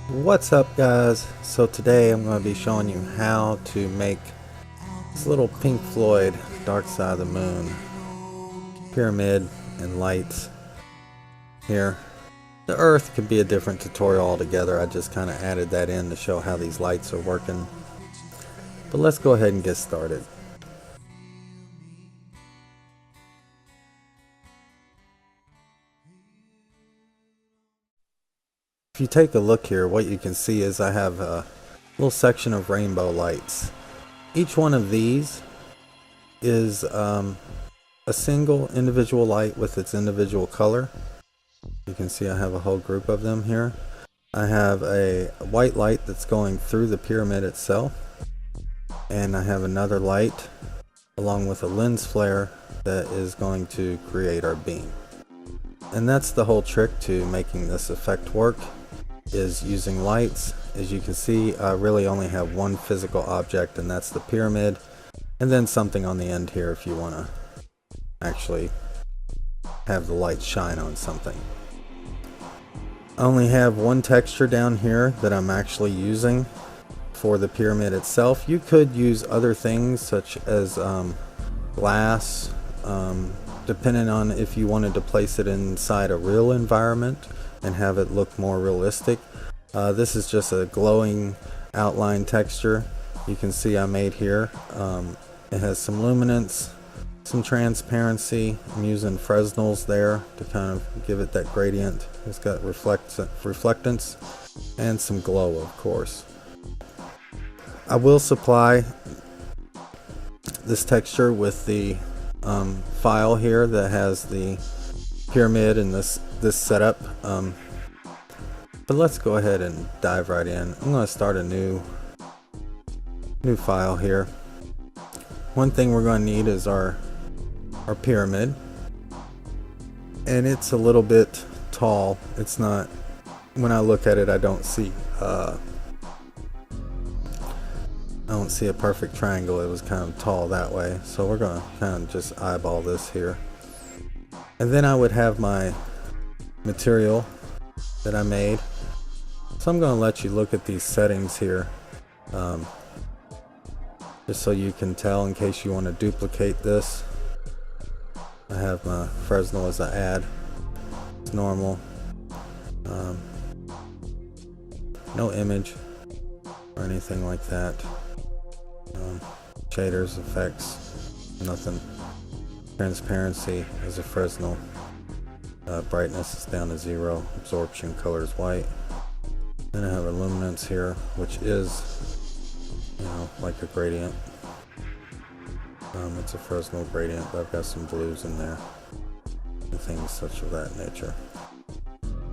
What's up, guys? So today I'm going to be showing you how to make this little Pink Floyd Dark Side of the Moon pyramid and lights here. The earth could be a different tutorial altogether. I just kind of added that in to show how these lights are working. But let's go ahead and get started. If you take a look here, what you can see is I have a little section of rainbow lights. Each one of these is a single individual light with its individual color. You can see I have a whole group of them here. I have a white light that's going through the pyramid itself, and I have another light along with a lens flare that is going to create our beam. And that's the whole trick to making this effect work, is using lights. As you can see, I really only have one physical object, and that's the pyramid, and then something on the end here if you want to actually have the light shine on something. I only have one texture down here that I'm actually using for the pyramid itself. You could use other things such as glass, depending on if you wanted to place it inside a real environment and have it look more realistic. This is just a glowing outline texture you can see I made here. It has some luminance, some transparency. I'm using Fresnels there to kind of give it that gradient. It's got reflectance and some glow, of course. I will supply this texture with the file here that has the pyramid and this setup, but let's go ahead and dive right in. I'm going to start a new file here. One thing we're going to need is our pyramid, and it's a little bit tall. It's not, when I look at it, I don't see a perfect triangle. It was kind of tall that way, so we're going to kind of just eyeball this here. And then I would have my material that I made. So I'm going to let you look at these settings here, just so you can tell in case you want to duplicate this. I have my Fresnel as I add. It's normal. No image or anything like that. Shaders, effects, nothing. Transparency is a Fresnel. Brightness is down to 0. Absorption color is white. Then I have a luminance here, which is, like a gradient. It's a Fresnel gradient, but I've got some blues in there and things such of that nature.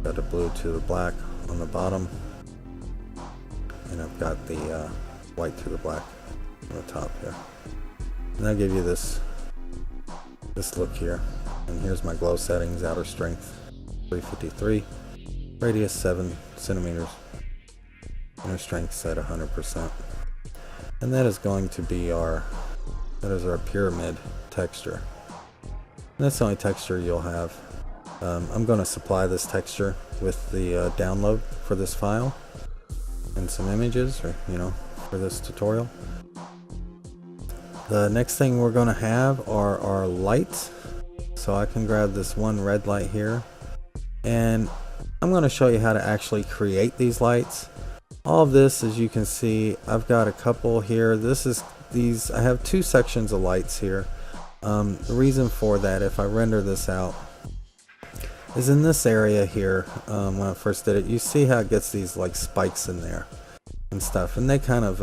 Got a blue to the black on the bottom, and I've got the white to the black on the top here. And I'll give you this look here. And here's my glow settings: outer strength 353, radius 7 centimeters, inner strength set 100%. And that is going to be our pyramid texture. And that's the only texture you'll have. I'm going to supply this texture with the download for this file and some images, or for this tutorial. The next thing we're going to have are our lights. So I can grab this one red light here, and I'm going to show you how to actually create these lights. All of this, as you can see, I've got a couple here. I have two sections of lights here. The reason for that, if I render this out, is in this area here. When I first did it, you see how it gets these like spikes in there and stuff, and they kind of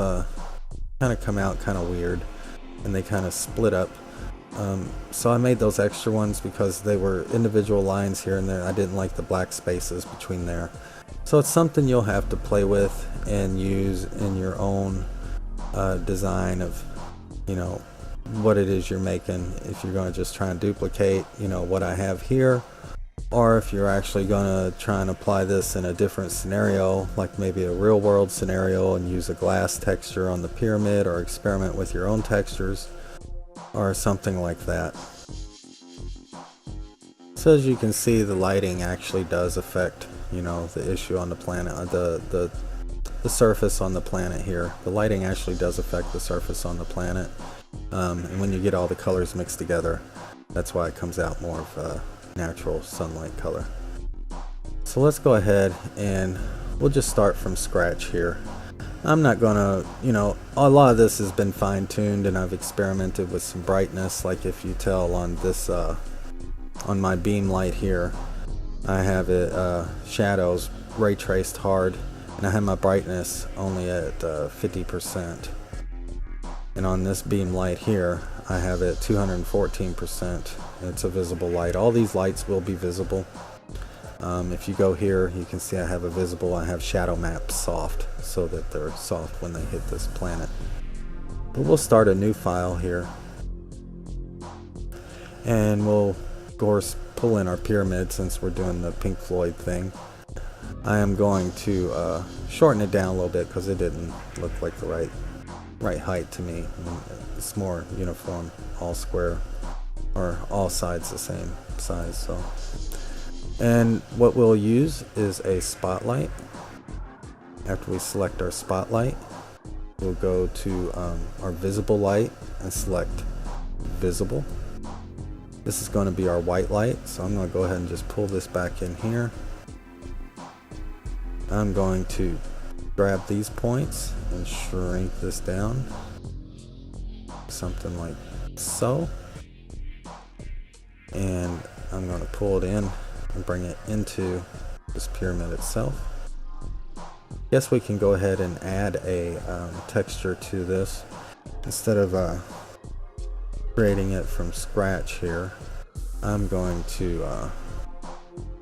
come out kind of weird, and they kind of split up. So I made those extra ones because they were individual lines here and there. I didn't like the black spaces between there. So it's something you'll have to play with and use in your own design of what it is you're making. If you're going to just try and duplicate what I have here, or if you're actually going to try and apply this in a different scenario, like maybe a real world scenario, and use a glass texture on the pyramid, or experiment with your own textures or something like that. So as you can see, the lighting actually does affect, you know, the issue on the planet, the surface on the planet here. The lighting actually does affect the surface on the planet, and when you get all the colors mixed together, that's why it comes out more of a natural sunlight color. So let's go ahead and we'll just start from scratch here. I'm not gonna, you know, a lot of this has been fine-tuned and I've experimented with some brightness. Like if you tell on this on my beam light here, I have it shadows ray traced hard, and I have my brightness only at 50%. And on this beam light here, I have it 214%. It's a visible light. All these lights will be visible. If you go here, you can see I have a visible, I have shadow maps soft, so that they're soft when they hit this planet. But we'll start a new file here, and we'll of course pull in our pyramid since we're doing the Pink Floyd thing. I am going to shorten it down a little bit because it didn't look like the right height to me. It's more uniform, all square, or all sides the same size. So, and what we'll use is a spotlight. After we select our spotlight, we'll go to our visible light and select visible. This is going to be our white light, so I'm going to go ahead and just pull this back in here. I'm going to grab these points and shrink this down, something like so, and I'm going to pull it in and bring it into this pyramid itself. Guess we can go ahead and add a texture to this instead of creating it from scratch here. I'm going to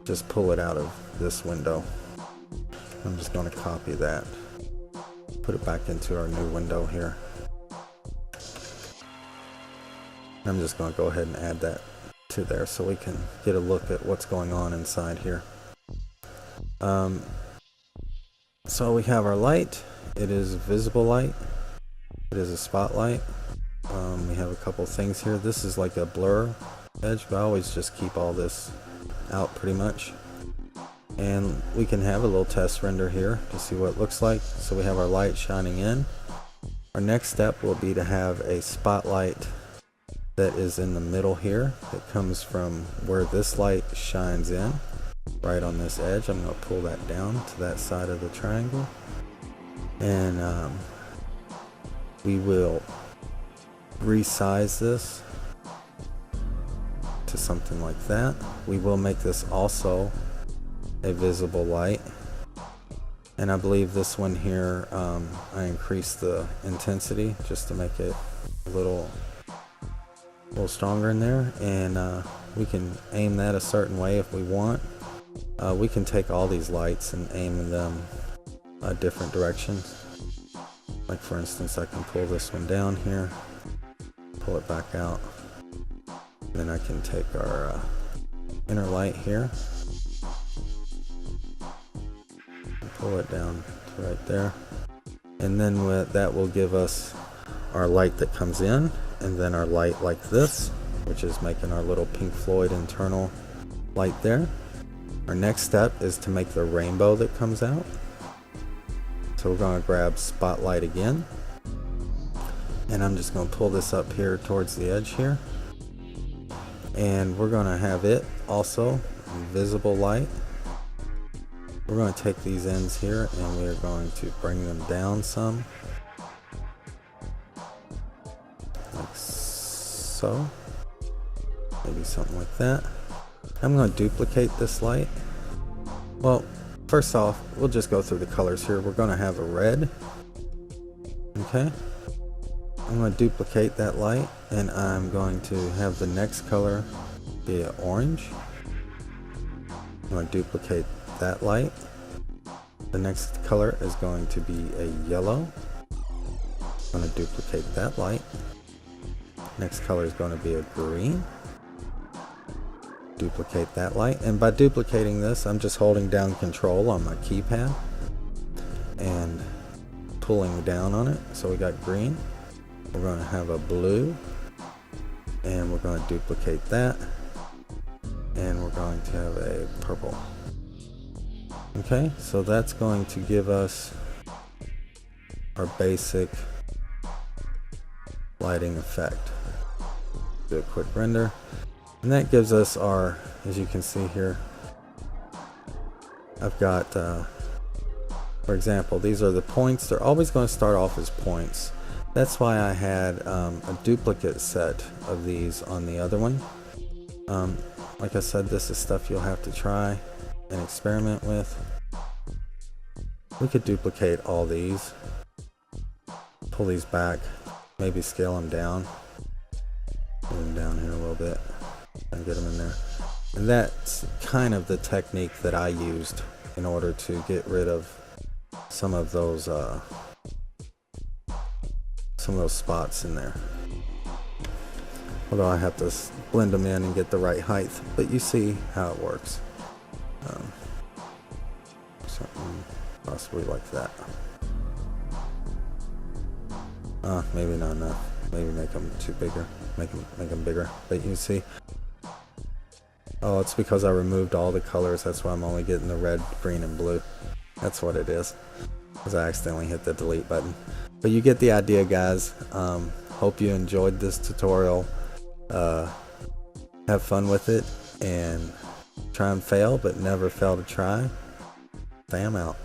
just pull it out of this window. I'm just going to copy that, put it back into our new window here. I'm just going to go ahead and add that to there so we can get a look at what's going on inside here. So we have our light. It is a visible light. It is a spotlight. We have a couple things here. This is like a blur edge, but I always just keep all this out pretty much. And we can have a little test render here to see what it looks like. So we have our light shining in. Our next step will be to have a spotlight that is in the middle here. It comes from where this light shines in, right on this edge. I'm going to pull that down to that side of the triangle. And we will resize this to something like that. We will make this also a visible light, and I believe this one here I increased the intensity just to make it a little stronger in there, and we can aim that a certain way if we want. We can take all these lights and aim them different directions. Like for instance, I can pull this one down here, pull it back out, then I can take our inner light here, pull it down to right there, and then that will give us our light that comes in, and then our light like this, which is making our little Pink Floyd internal light there. Our next step is to make the rainbow that comes out. So we're going to grab spotlight again, and I'm just going to pull this up here towards the edge here, and we're going to have it also visible light. We're going to take these ends here and we are going to bring them down some, like so, maybe something like that. I'm going to duplicate this light. Well, first off, we'll just go through the colors here. We're going to have a red. Okay, I'm going to duplicate that light, and I'm going to have the next color be an orange. I'm going to duplicate that light. The next color is going to be a yellow. I'm going to duplicate that light. Next color is going to be a green. Duplicate that light, and by duplicating this, I'm just holding down Control on my keypad and pulling down on it. So we got green. We're going to have a blue, and we're going to duplicate that, and we're going to have a purple. Okay, so that's going to give us our basic lighting effect. Do a quick render, and that gives us our, as you can see here, I've got for example, these are the points. They're always going to start off as points. That's why I had a duplicate set of these on the other one. Like I said, this is stuff you'll have to try and experiment with. We could duplicate all these, pull these back, maybe scale them down, put them down here a little bit, and get them in there. And that's kind of the technique that I used in order to get rid of some of those spots in there. Although I have to blend them in and get the right height, but you see how it works. Something possibly like that. Maybe not enough. Maybe make them too bigger. Make them bigger. But you see. Oh, it's because I removed all the colors. That's why I'm only getting the red, green, and blue. That's what it is. Because I accidentally hit the delete button. But you get the idea, guys. Hope you enjoyed this tutorial. Have fun with it and try and fail, but never fail to try. I'm out.